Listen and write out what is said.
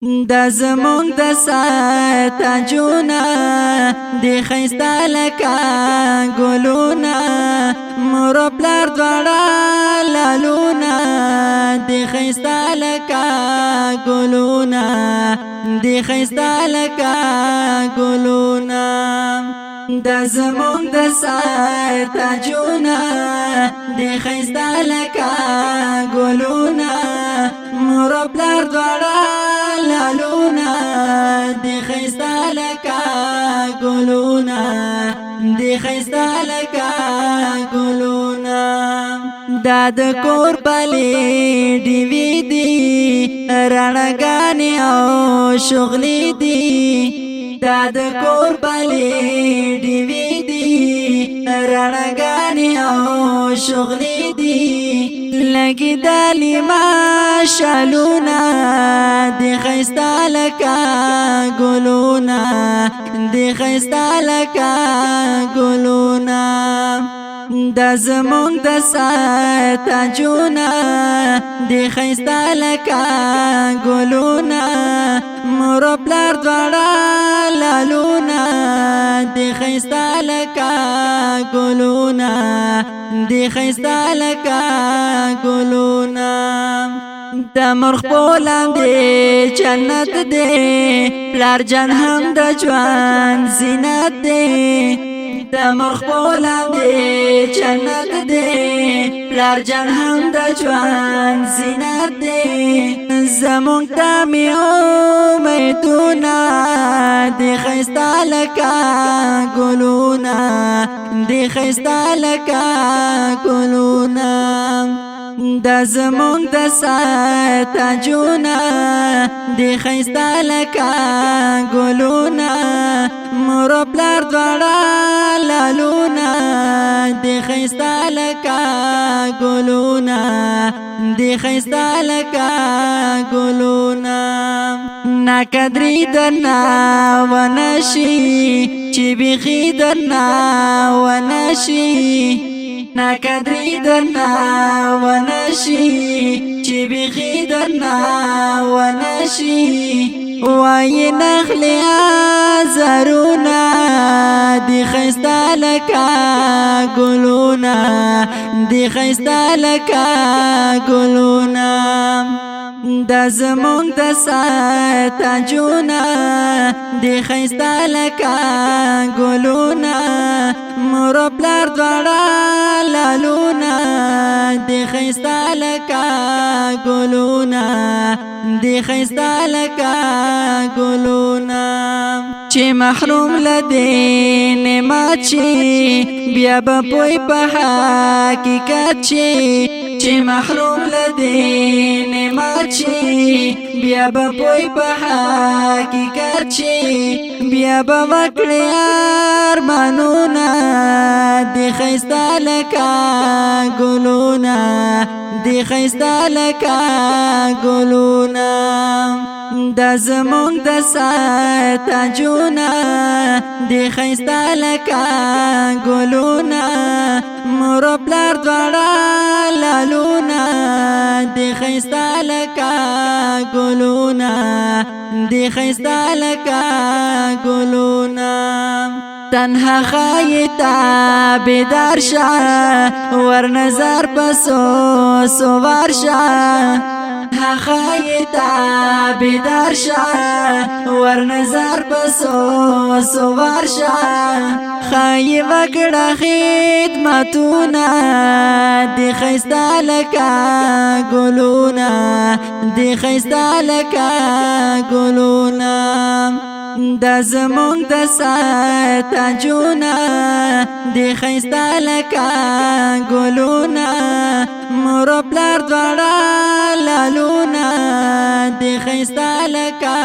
دا زمون د تاجونا دی خیستا لکا گلونا مور پلار دوارا لالونا دی خیستا لکا گلونا دی خیستا لکا گلونا دا زمون د تاجونا دی خیستا لکا گلونا مور پلار دوارا لالونا دی خیستا لکا گلونا دی خیستا لکا گلونا دا د کور پلی دیوی دی رڼګانې او شغلی دی دا د کور پلی دیوی دی رڼګانې او شغلی دی لگی دالی ما شالونا دی خیستا لکا گلونا دی خیستا لکا گلونا دا زمون د تاجونا دی خیستا لکا گلونا مور پلار دوارا لالونا دی خیستا لکا گلونا دی خیستا لکا گلونا دا مرخ بولان دی جنت دی پلار جان هم دا جوان زینت دی دا مرخ بولان دی جنت دی پلار جان هم دا جوان زینت دی زمون تامی امیدونا دی خیستا لکا گلونا دی خیستا لکا گلونا دا زمون د تاجونا دی خیستا لکا گلونا مور پلار دوارا لالونا دی خیستا لکا گلونا دی خیستا لکا گلونا ناکدری درنا ونشی چی بیخی درنا ونشی ناکدری درنا ونشی چی بیخی درنا ونشی وای نخلی آزارونا دی خیستا لکا گلونا دی خیستا لکا گلونا دا زمون د تاجونا دی خیستا لکا گلونا مور پلار دوارا لالونا دی خیستا لکا گلونا دی خیستا لکا گلونا چی محروم لدی نعمت چی بیا بپوی په حقیقت چی محروم لدی نعمت چی بیا بپوی په حقیقت چی بیا بوکړی ارمانونا دی خیستا لکا گلونا دی خیستا لکا گلونا دا زمون د تاجونا دی خیستا لکا گلونا مور پلار دوارا لالونا دی خیستا لکا گلونا دی خیستا لکا گلونا تنها خایتا بیدار شا ور نظر پسو سوار شا خایتا بیدار شا ور نظر پسو سوار شا خای وکڑا خدمتونا دی خیستا لکا گلونا دی خیستا لکا گلونا دا زمون د تاجونا دی خیستا لکا گلونا مور پلار دوارا لالونا دی خیستا لکا